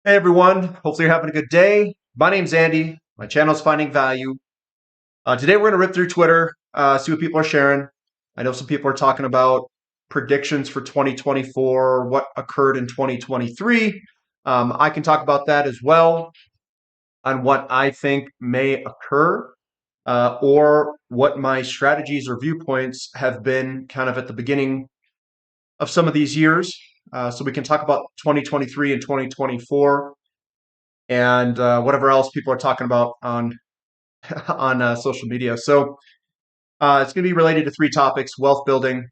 Hey everyone, hopefully you're having a good day. My name's Andy. My channel's Finding Value. Today we're going to rip through Twitter, see what people are sharing. I know some people are talking about predictions for 2024, what occurred in 2023. I can talk about that as well on what I think may occur or what my strategies or viewpoints have been kind of at the beginning of some of these years. So we can talk about 2023 and 2024 and whatever else people are talking about on on social media. So it's going to be related to three topics: wealth building.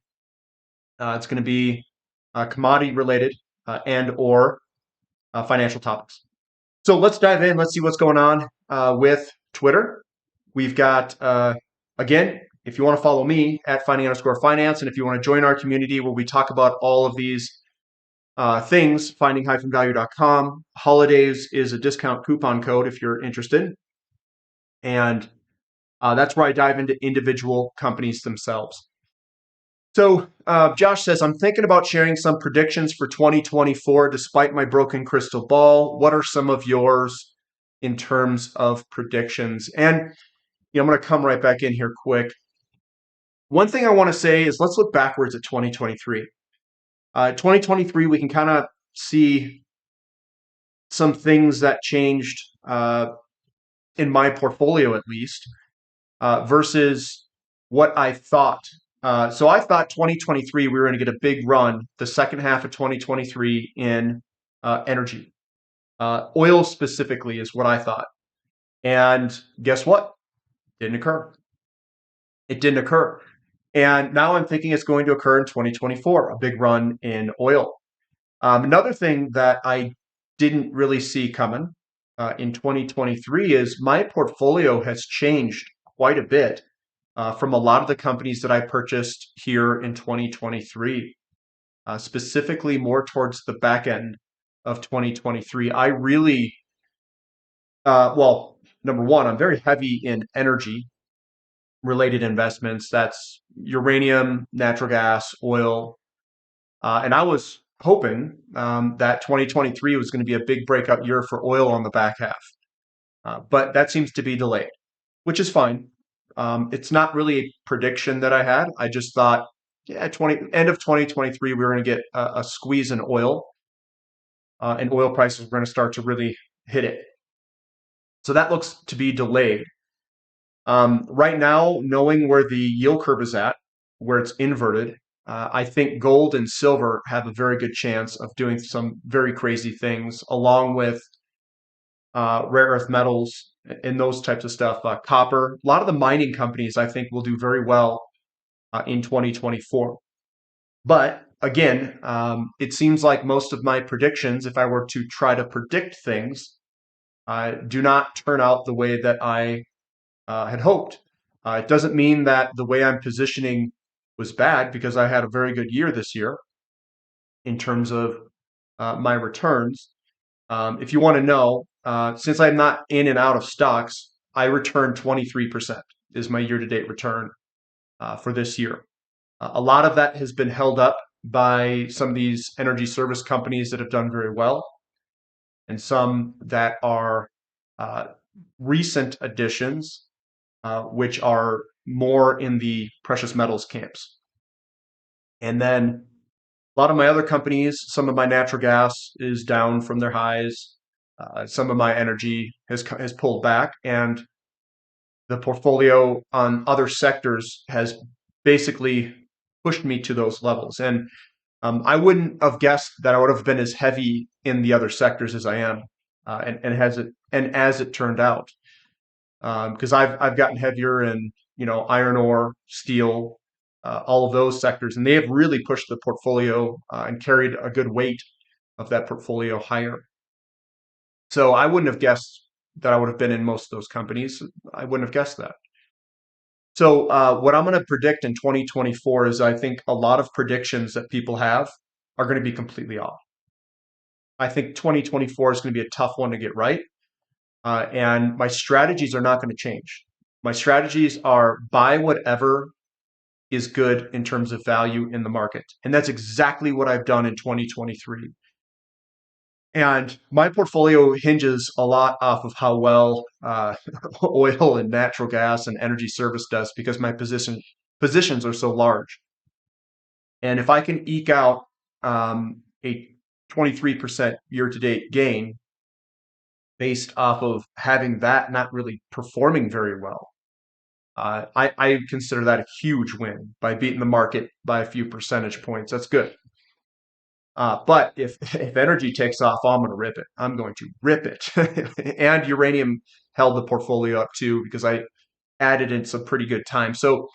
It's going to be commodity related and or financial topics. So let's dive in. Let's see what's going on with Twitter. We've got again. If you want to follow me at finding_finance, and if you want to join our community where we talk about all of these things, finding-value.com. Holidays is a discount coupon code if you're interested. And that's where I dive into individual companies themselves. So Josh says, I'm thinking about sharing some predictions for 2024 despite my broken crystal ball. What are some of yours in terms of predictions? And I'm going to come right back in here quick. One thing I want to say is let's look backwards at 2023. 2023, we can kind of see some things that changed in my portfolio, at least, versus what I thought. So I thought 2023 we were going to get a big run the second half of 2023 in energy. Oil specifically is what I thought. And guess what? Didn't occur. It didn't occur. And now I'm thinking it's going to occur in 2024, a big run in oil. Another thing that I didn't really see coming in 2023 is my portfolio has changed quite a bit from a lot of the companies that I purchased here in 2023, specifically more towards the back end of 2023. I really, well, number one, I'm very heavy in energy related investments. That's uranium, natural gas, oil. And I was hoping that 2023 was going to be a big breakout year for oil on the back half. But that seems to be delayed, which is fine. It's not really a prediction that I had. I just thought, yeah, end of 2023, we were going to get a squeeze in oil, and oil prices were going to start to really hit it. So that looks to be delayed. Right now, knowing where the yield curve is at, where it's inverted, I think gold and silver have a very good chance of doing some very crazy things, along with rare earth metals and those types of stuff. Copper, a lot of the mining companies, I think, will do very well in 2024. But again, it seems like most of my predictions, if I were to try to predict things, do not turn out the way that I had hoped. It doesn't mean that the way I'm positioning was bad, because I had a very good year this year in terms of my returns. If you want to know, since I'm not in and out of stocks, I returned 23% is my year-to-date return for this year. A lot of that has been held up by some of these energy service companies that have done very well, and some that are recent additions, which are more in the precious metals camps. And then a lot of my other companies, some of my natural gas is down from their highs. Some of my energy has pulled back, and the portfolio on other sectors has basically pushed me to those levels. And I wouldn't have guessed that I would have been as heavy in the other sectors as I am, and as it turned out, because I've gotten heavier in iron ore, steel, all of those sectors, and they have really pushed the portfolio and carried a good weight of that portfolio higher. So I wouldn't have guessed that I would have been in most of those companies. I wouldn't have guessed that. So what I'm going to predict in 2024 is I think a lot of predictions that people have are going to be completely off. I think 2024 is going to be a tough one to get right. And my strategies are not going to change. My strategies are buy whatever is good in terms of value in the market. And that's exactly what I've done in 2023. And my portfolio hinges a lot off of how well oil and natural gas and energy service does because my positions are so large. And if I can eke out a 23% year to date gain based off of having that not really performing very well, I consider that a huge win by beating the market by a few percentage points. That's good. But if energy takes off, I'm going to rip it. I'm going to rip it. And uranium held the portfolio up too because I added in some pretty good time. So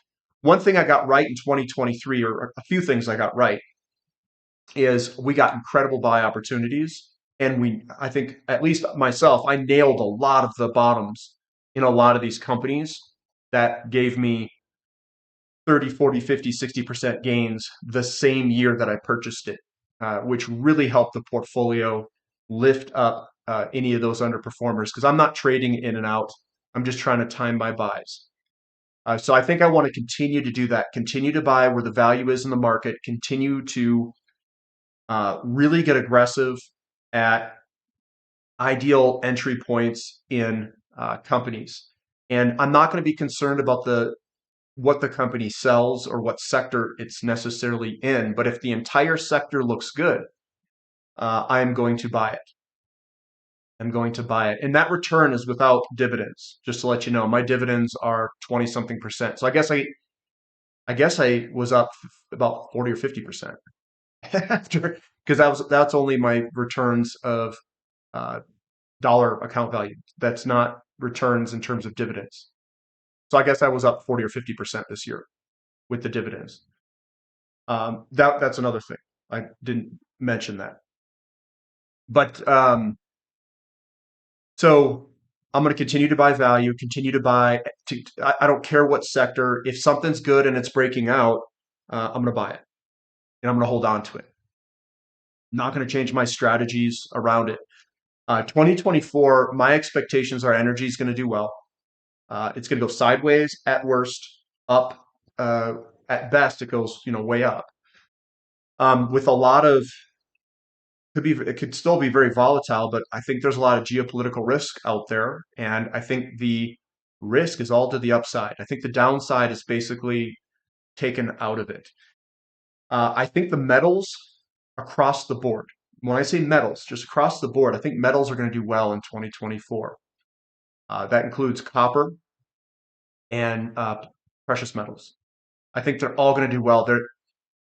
one thing I got right in 2023, or a few things I got right, is we got incredible buy opportunities. And I think, at least myself, I nailed a lot of the bottoms in a lot of these companies that gave me 30, 40, 50, 60% gains the same year that I purchased it, which really helped the portfolio lift up any of those underperformers because I'm not trading in and out. I'm just trying to time my buys. So I think I want to continue to do that, continue to buy where the value is in the market, continue to really get aggressive at ideal entry points in companies. And I'm not going to be concerned about the what the company sells or what sector it's necessarily in. But if the entire sector looks good, I'm going to buy it. I'm going to buy it. And that return is without dividends, just to let you know. My dividends are 20 something percent. So I guess I was up about 40 or 50% after because that's only my returns of uh, dollar account value. That's not returns in terms of dividends. So I guess I was up 40 or 50% this year with the dividends. That's another thing. I didn't mention that. But so I'm going to continue to buy value, continue to buy. I don't care what sector. If something's good and it's breaking out, I'm going to buy it and I'm going to hold on to it. Not going to change my strategies around it. 2024, my expectations are energy is going to do well. It's going to go sideways at worst, up uh, at best. It goes way up. With a lot of it could still be very volatile, but I think there's a lot of geopolitical risk out there, and I think the risk is all to the upside. I think the downside is basically taken out of it. I think the metals across the board, when I say metals, just across the board, I think metals are going to do well in 2024. That includes copper and precious metals. I think they're all going to do well. They're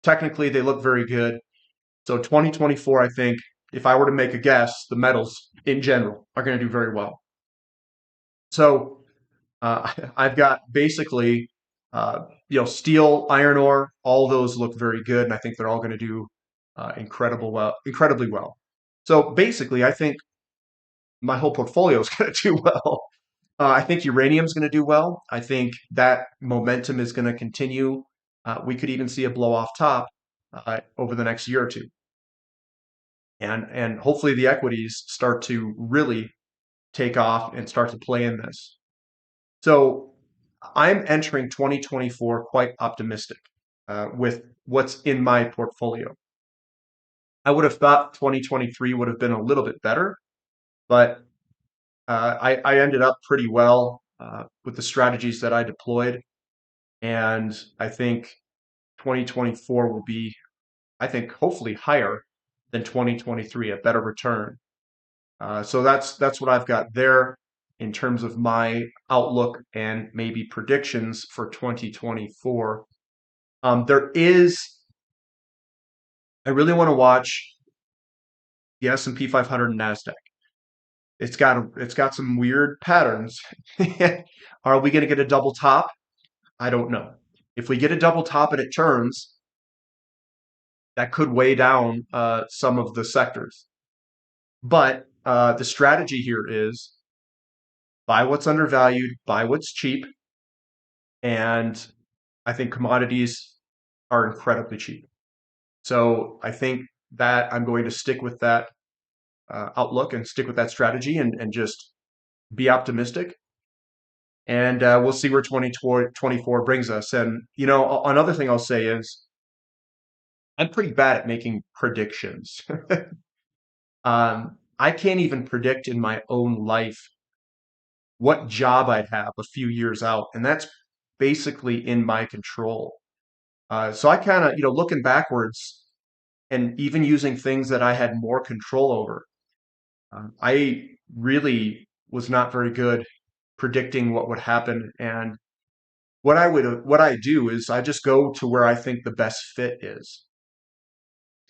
technically they look very good. So 2024, I think, if I were to make a guess, the metals in general are going to do very well. So I've got basically, steel, iron ore, all those look very good, and I think they're all going to do incredibly well. So basically, I think my whole portfolio is going to do well. I think uranium is going to do well. I think that momentum is going to continue. We could even see a blow off top over the next year or two. And hopefully the equities start to really take off and start to play in this. So I'm entering 2024 quite optimistic with what's in my portfolio. I would have thought 2023 would have been a little bit better, but I ended up pretty well with the strategies that I deployed. And I think 2024 will be, I think, hopefully higher than 2023, a better return. So that's what I've got there in terms of my outlook and maybe predictions for 2024. I really want to watch the S&P 500 and Nasdaq. It's got some weird patterns. Are we going to get a double top? I don't know. If we get a double top and it turns, that could weigh down some of the sectors. But the strategy here is buy what's undervalued, buy what's cheap, and I think commodities are incredibly cheap. So I think that I'm going to stick with that outlook and stick with that strategy and just be optimistic. And we'll see where 2024 brings us. And, another thing I'll say is I'm pretty bad at making predictions. I can't even predict in my own life what job I'd have a few years out, and that's basically in my control. So I kind of, looking backwards and even using things that I had more control over, I really was not very good predicting what would happen. And what I do is I just go to where I think the best fit is,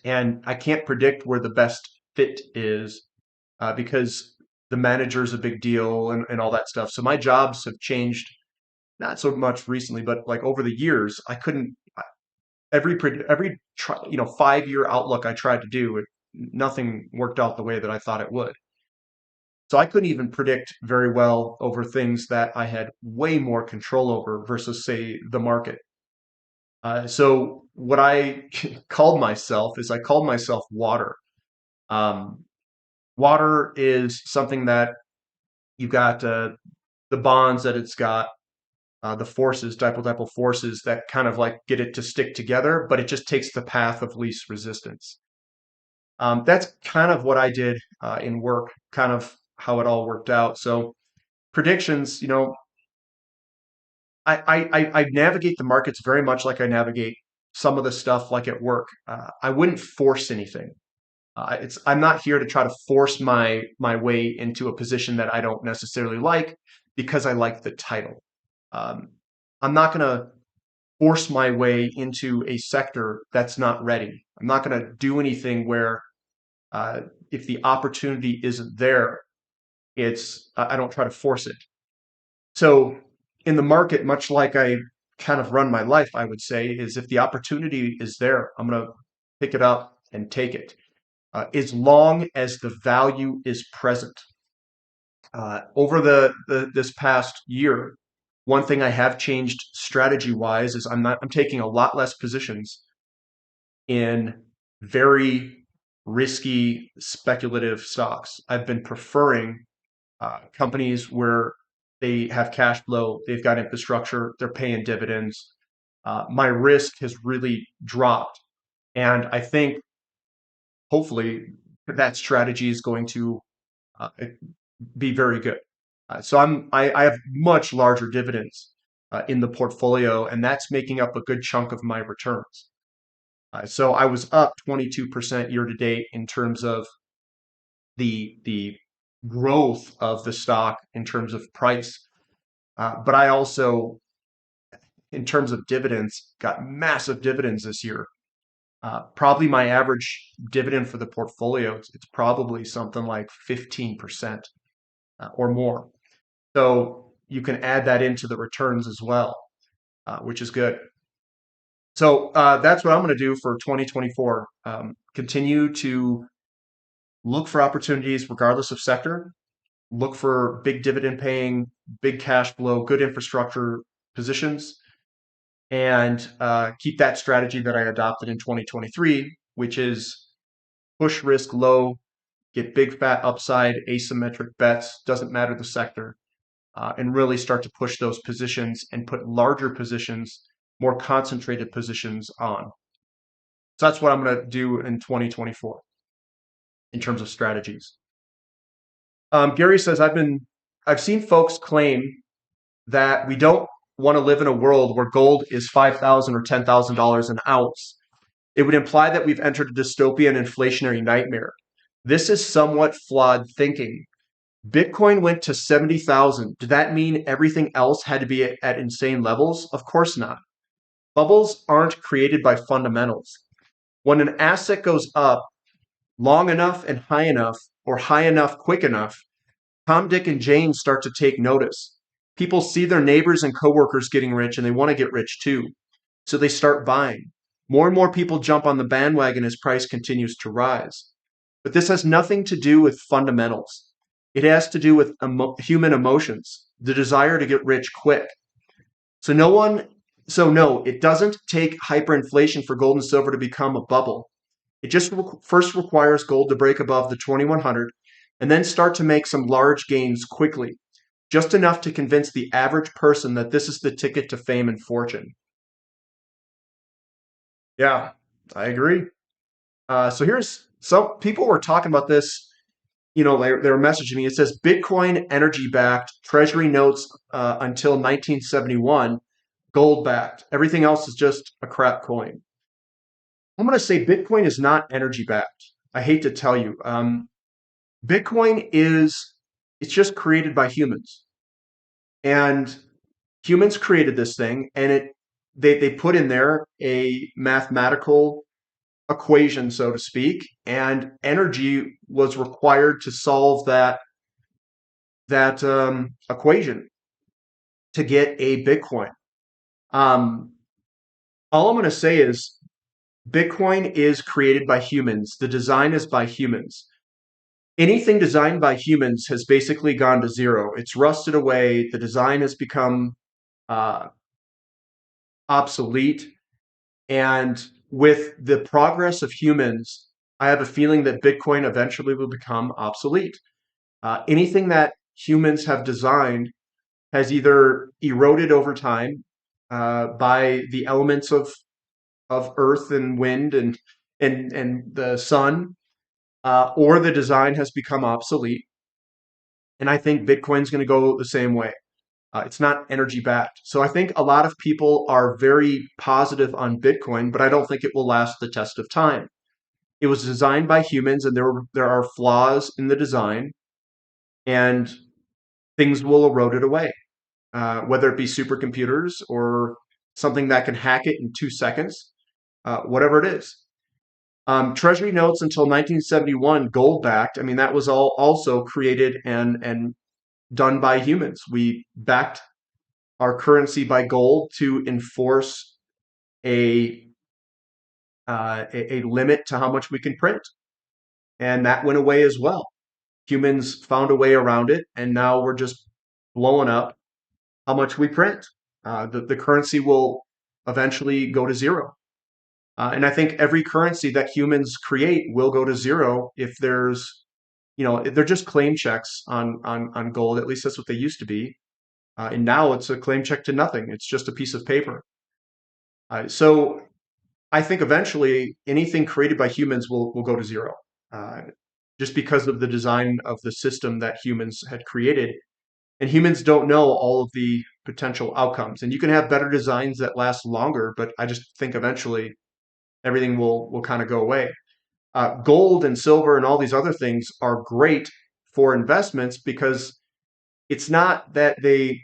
and I can't predict where the best fit is because the manager is a big deal and all that stuff. So my jobs have changed not so much recently, but like over the years, I couldn't every 5-year outlook I tried to do, nothing worked out the way that I thought it would. So I couldn't even predict very well over things that I had way more control over versus, say, the market. So what I I called myself water. Um, Water is something that you've got the bonds that it's got, the forces, dipole-dipole forces that kind of like get it to stick together, but it just takes the path of least resistance. That's kind of what I did in work, kind of how it all worked out. So predictions, I navigate the markets very much like I navigate some of the stuff like at work. I wouldn't force anything. I'm not here to try to force my way into a position that I don't necessarily like because I like the title. Um, I'm not going to force my way into a sector that's not ready. I'm not going to do anything where uh, if the opportunity isn't there, I don't try to force it. So in the market, much like I kind of run my life, I would say, is if the opportunity is there, I'm going to pick it up and take it. As long as the value is present. Over this past year, one thing I have changed strategy wise is I'm taking a lot less positions in very risky speculative stocks. I've been preferring companies where they have cash flow, they've got infrastructure, they're paying dividends. My risk has really dropped, and I think hopefully that strategy is going to uh, be very good. I have much larger dividends in the portfolio, and that's making up a good chunk of my returns. So I was up 22% year to date in terms of the growth of the stock in terms of price. But I also, in terms of dividends, got massive dividends this year. Probably my average dividend for the portfolio, it's probably something like 15% or more. So you can add that into the returns as well, which is good. So that's what I'm going to do for 2024. Continue to look for opportunities regardless of sector. Look for big dividend paying, big cash flow, good infrastructure positions, and keep that strategy that I adopted in 2023, which is push risk low, get big fat upside, asymmetric bets, doesn't matter the sector, and really start to push those positions and put larger positions, more concentrated positions on. So that's what I'm going to do in 2024 in terms of strategies. Gary says, I've seen folks claim that we don't want to live in a world where gold is $5,000 or $10,000 an ounce. It would imply that we've entered a dystopian inflationary nightmare. This is somewhat flawed thinking. Bitcoin went to 70,000. Did that mean everything else had to be at insane levels? Of course not. Bubbles aren't created by fundamentals. When an asset goes up long enough and high enough, or high enough quick enough, Tom, Dick, and Jane start to take notice. People see their neighbors and coworkers getting rich and they want to get rich too. So they start buying. More and more people jump on the bandwagon as price continues to rise. But this has nothing to do with fundamentals. It has to do with human emotions, the desire to get rich quick. So no, it doesn't take hyperinflation for gold and silver to become a bubble. It just first requires gold to break above the 2100 and then start to make some large gains quickly, just enough to convince the average person that this is the ticket to fame and fortune. Yeah, I agree. So here's some people were talking about this. They were messaging me. It says Bitcoin energy backed, Treasury notes until 1971, gold backed. Everything else is just a crap coin. I'm going to say Bitcoin is not energy backed. I hate to tell you. Bitcoin is, it's just created by humans. And humans created this thing and they put in there a mathematical equation, so to speak, and energy was required to solve that equation to get a Bitcoin. Um, all I'm going to say is Bitcoin is created by humans. The design is by humans. Anything designed by humans has basically gone to zero. It's rusted away. The design has become uh, obsolete. And with the progress of humans, I have a feeling that Bitcoin eventually will become obsolete. Anything that humans have designed has either eroded over time by the elements of earth and wind and the sun, or the design has become obsolete. And I think Bitcoin's going to go the same way. It's not energy backed. So I think a lot of people are very positive on Bitcoin, but I don't think it will last the test of time. It was designed by humans, and there are flaws in the design, and things will erode it away. Whether it be supercomputers or something that can hack it in 2 seconds, whatever it is. Treasury notes until 1971, gold backed. I mean, that was all also created and done by humans. We backed our currency by gold to enforce a a limit to how much we can print, and that went away as well. Humans found a way around it, and now we're just blowing up how much we print. The currency will eventually go to zero. And I think every currency that humans create will go to zero if there's, they're just claim checks on gold. At least that's what they used to be. And now it's a claim check to nothing. It's just a piece of paper. So I think eventually anything created by humans will go to zero, uh, just because of the design of the system that humans had created. And humans don't know all of the potential outcomes. And you can have better designs that last longer, but I just think eventually everything will kind of go away. Gold and silver and all these other things are great for investments because it's not that they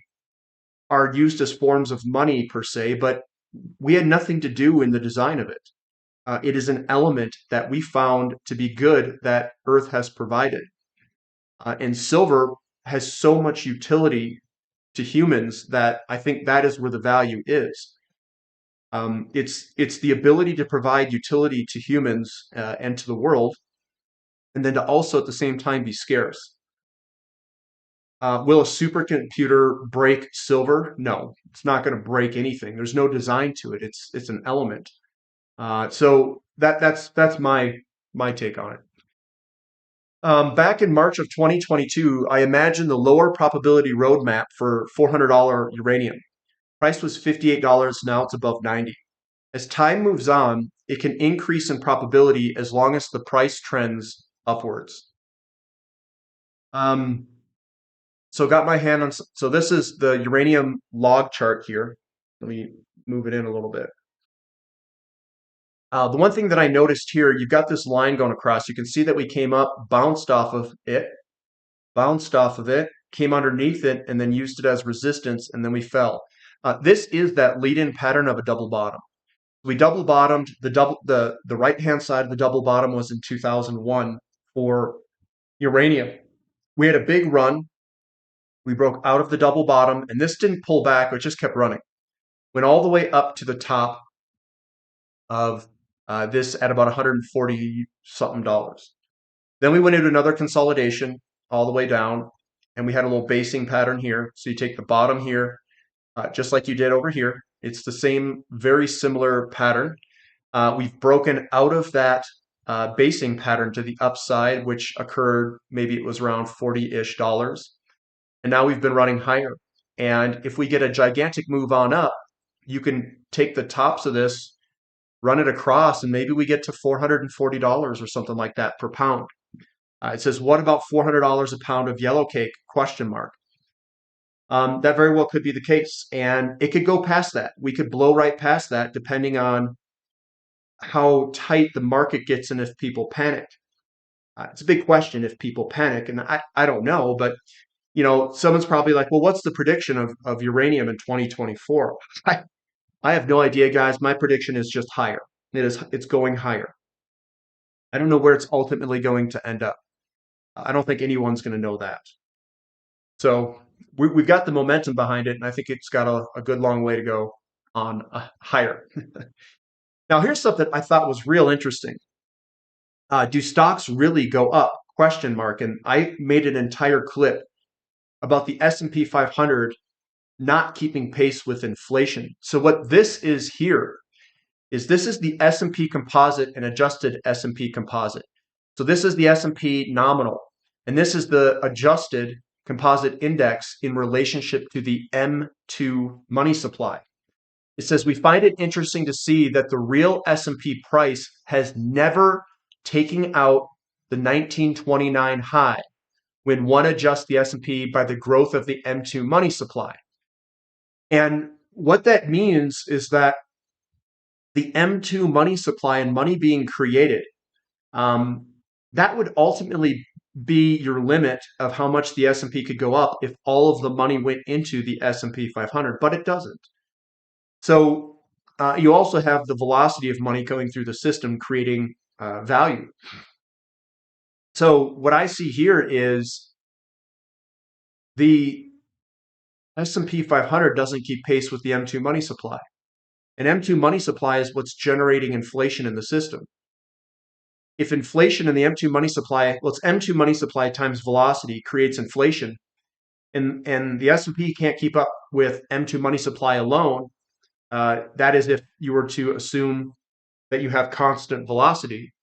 are used as forms of money per se, but we had nothing to do in the design of it. It is an element that we found to be good that Earth has provided. And silver has so much utility to humans that I think that is where the value is. It's the ability to provide utility to humans and to the world, and then to also at the same time be scarce. Will a supercomputer break silver? No, it's not going to break anything. There's no design to it. It's an element. So that's my take on it. Back in March of 2022, I imagined the lower probability roadmap for $400 uranium. Price was $58. Now it's above 90. As time moves on, it can increase in probability as long as the price trends upwards. Um, so got my hand on, so this is the uranium log chart here. Let me move it in a little bit. The one thing that I noticed here, you've got this line going across. You can see that we came up, bounced off of it, came underneath it, and then used it as resistance, and then we fell. This is that lead-in pattern of a double bottom. We double bottomed. The right hand side of the double bottom was in 2001 for uranium. We had a big run. We broke out of the double bottom, and this didn't pull back. It just kept running. Went all the way up to the top of this at about 140 something dollars. Then we went into another consolidation all the way down, and we had a little basing pattern here. So you take the bottom here, just like you did over here. It's the same, very similar pattern. We've broken out of that basing pattern to the upside, which occurred, maybe it was around 40-ish dollars. And now we've been running higher. And if we get a gigantic move on up, you can take the tops of this run it across, and maybe we get to $440 or something like that per pound. It says, what about $400 a pound of yellow cake? Question mark. That very well could be the case, and it could go past that. We could blow right past that, depending on how tight the market gets and if people panic. It's a big question if people panic, and I don't know, but someone's probably like, well, what's the prediction of uranium in 2024? I have no idea, guys. My prediction is just higher. It's going higher. I don't know where it's ultimately going to end up. I don't think anyone's going to know that. So we've got the momentum behind it, and I think it's got a good long way to go on higher. Now, here's something I thought was real interesting. Do stocks really go up? Question mark. And I made an entire clip about the S&P 500 not keeping pace with inflation. So what this is here is this is the S&P composite and adjusted S&P composite. So this is the S&P nominal, and this is the adjusted composite index in relationship to the M2 money supply. It says, we find it interesting to see that the real S&P price has never taken out the 1929 high when one adjusts the S&P by the growth of the M2 money supply. And what that means is that the M2 money supply and money being created, that would ultimately be your limit of how much the S&P could go up if all of the money went into the S&P 500, but it doesn't. So you also have the velocity of money going through the system, creating value. So what I see here is the S&P 500 doesn't keep pace with the M2 money supply. And M2 money supply is what's generating inflation in the system. If inflation in the M2 money supply, well, it's M2 money supply times velocity creates inflation, and the S&P can't keep up with M2 money supply alone. That is if you were to assume that you have constant velocity.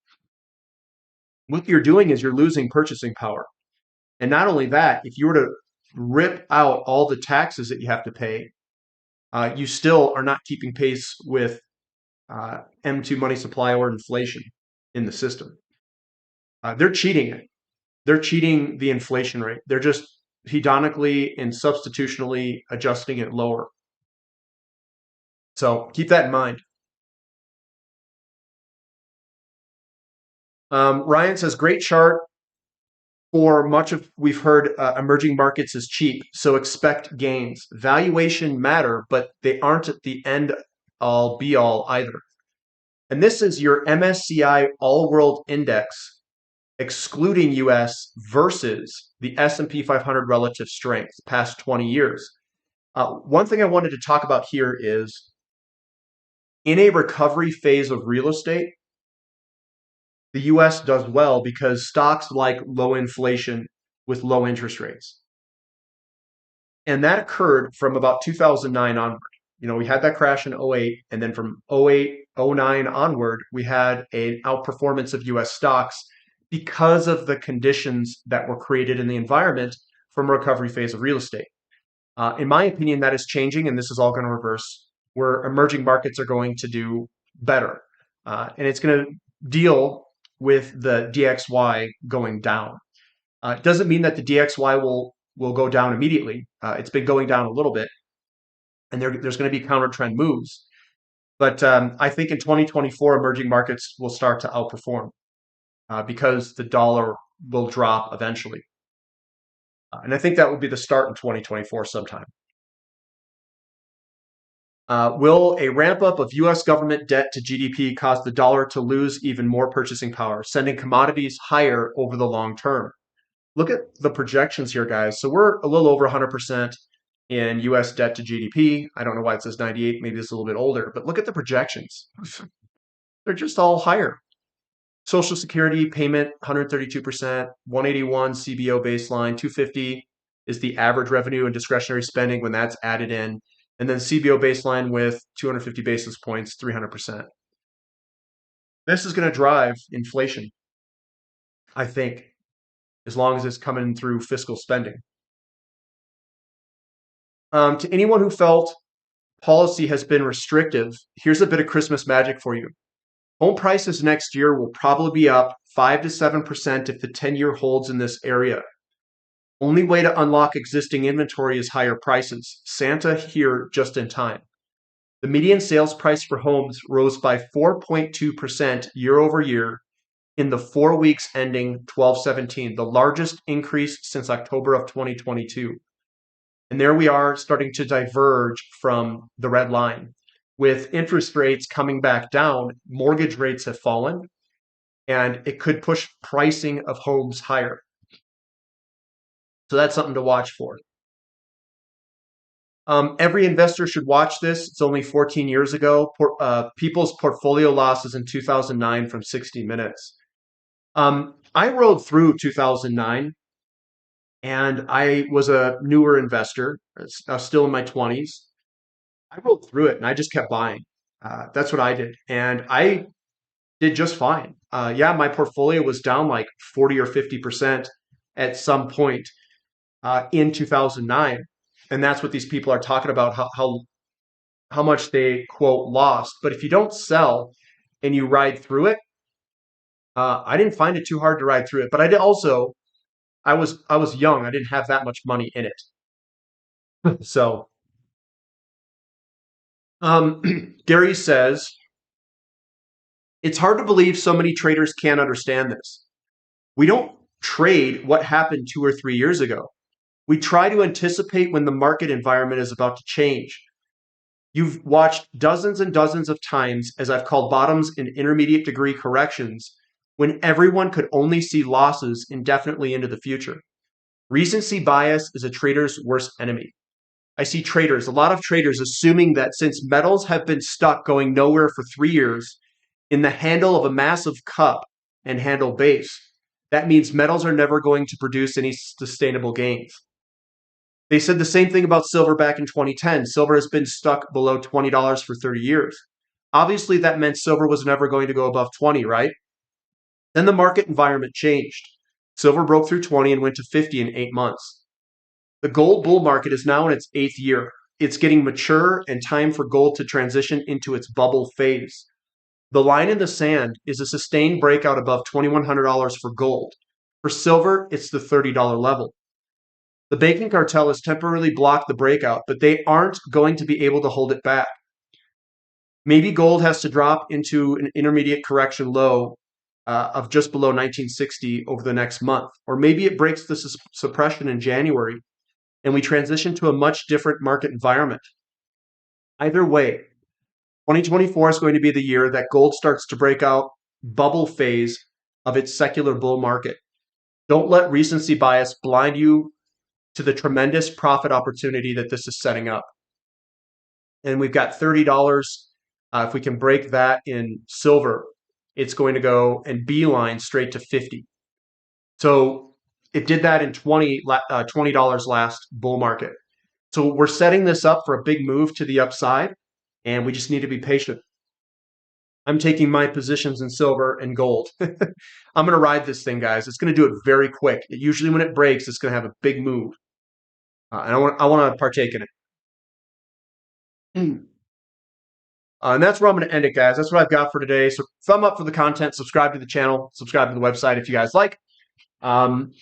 What you're doing is you're losing purchasing power. And not only that, if you were to rip out all the taxes that you have to pay, you still are not keeping pace with M2 money supply or inflation in the system. They're cheating it. They're cheating the inflation rate. They're just hedonically and substitutionally adjusting it lower. So keep that in mind. Ryan says, great chart. For much of we've heard emerging markets is cheap, so expect gains. Valuation matter, but they aren't at the end all be all either. And this is your MSCI All World Index, excluding US versus the S&P 500 relative strength past 20 years. One thing I wanted to talk about here is in a recovery phase of real estate, the US does well because stocks like low inflation with low interest rates. And that occurred from about 2009 onward. We had that crash in 08, and then from 08, 09 onward, we had an outperformance of US stocks because of the conditions that were created in the environment from a recovery phase of real estate. In my opinion, that is changing, and this is all going to reverse, where emerging markets are going to do better. And it's going to deal with the DXY going down. It doesn't mean that the DXY will go down immediately. It's been going down a little bit, and there's going to be counter trend moves. But I think in 2024, emerging markets will start to outperform because the dollar will drop eventually. And I think that will be the start in 2024 sometime. Will a ramp up of U.S. government debt to GDP cause the dollar to lose even more purchasing power, sending commodities higher over the long term? Look at the projections here, guys. So we're a little over 100% in U.S. debt to GDP. I don't know why it says 98. Maybe it's a little bit older. But look at the projections. They're just all higher. Social Security payment, 132%, 181 CBO baseline, 250 is the average revenue and discretionary spending when that's added in. And then CBO baseline with 250 basis points, 300%. This is going to drive inflation, I think, as long as it's coming through fiscal spending. To anyone who felt policy has been restrictive, here's a bit of Christmas magic for you. Home prices next year will probably be up 5 to 7% if the 10-year holds in this area. Only way to unlock existing inventory is higher prices. Santa here just in time. The median sales price for homes rose by 4.2% year over year in the 4 weeks ending 12/17, the largest increase since October of 2022. And there we are starting to diverge from the red line. With interest rates coming back down, mortgage rates have fallen, and it could push pricing of homes higher. So that's something to watch for. Every investor should watch this. It's only 14 years ago. People's portfolio losses in 2009 from 60 Minutes. I rode through 2009, and I was a newer investor. I was still in my 20s. I rode through it, and I just kept buying. That's what I did, and I did just fine. Yeah, my portfolio was down like 40 or 50% at some point in 2009. And that's what these people are talking about, how much they quote lost. But if you don't sell and you ride through it, I didn't find it too hard to ride through it. But I did also, I was young. I didn't have that much money in it. So Gary says, it's hard to believe so many traders can't understand this. We don't trade what happened 2 or 3 years ago. We try to anticipate when the market environment is about to change. You've watched dozens and dozens of times as I've called bottoms and intermediate degree corrections when everyone could only see losses indefinitely into the future. Recency bias is a trader's worst enemy. I see traders, a lot of traders, assuming that since metals have been stuck going nowhere for 3 years in the handle of a massive cup and handle base, that means metals are never going to produce any sustainable gains. They said the same thing about silver back in 2010. Silver has been stuck below $20 for 30 years. Obviously, that meant silver was never going to go above 20, right? Then the market environment changed. Silver broke through 20 and went to 50 in 8 months. The gold bull market is now in its 8th year. It's getting mature and time for gold to transition into its bubble phase. The line in the sand is a sustained breakout above $2,100 for gold. For silver, it's the $30 level. The banking cartel has temporarily blocked the breakout, but they aren't going to be able to hold it back. Maybe gold has to drop into an intermediate correction low of just below 1960 over the next month. Or maybe it breaks the suppression in January and we transition to a much different market environment. Either way, 2024 is going to be the year that gold starts to break out bubble phase of its secular bull market. Don't let recency bias blind you to the tremendous profit opportunity that this is setting up. And we've got $30. If we can break that in silver, it's going to go and beeline straight to 50. So it did that in $20 last bull market. So we're setting this up for a big move to the upside, and we just need to be patient. I'm taking my positions in silver and gold. I'm going to ride this thing, guys. It's going to do it very quick. Usually when it breaks, it's going to have a big move. And I want to partake in it. And that's where I'm going to end it, guys. That's what I've got for today. So thumb up for the content, subscribe to the channel, subscribe to the website if you guys like. And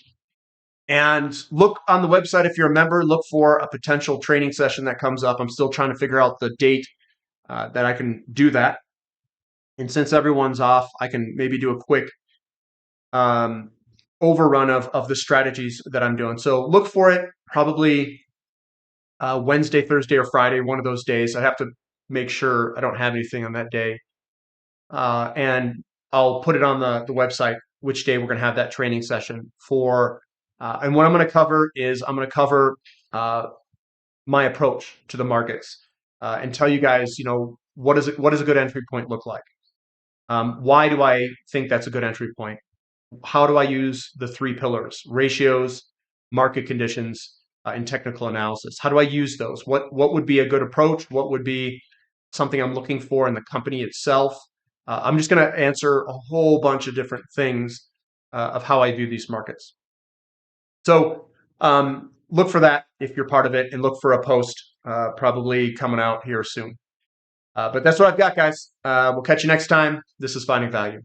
look on the website if you're a member, look for a potential training session that comes up. I'm still trying to figure out the date that I can do that. And since everyone's off, I can maybe do a quick overrun of the strategies that I'm doing. So look for it probably Wednesday, Thursday, or Friday, one of those days. I have to make sure I don't have anything on that day. And I'll put it on the website which day we're going to have that training session for. And what I'm going to cover is I'm going to cover my approach to the markets and tell you guys, what does a good entry point look like? Why do I think that's a good entry point? How do I use the 3 pillars: ratios, market conditions, and technical analysis? How do I use those? What would be a good approach? What would be something I'm looking for in the company itself? I'm just going to answer a whole bunch of different things of how I view these markets. So look for that if you're part of it, and look for a post probably coming out here soon. But that's what I've got, guys. We'll catch you next time. This is Finding Value.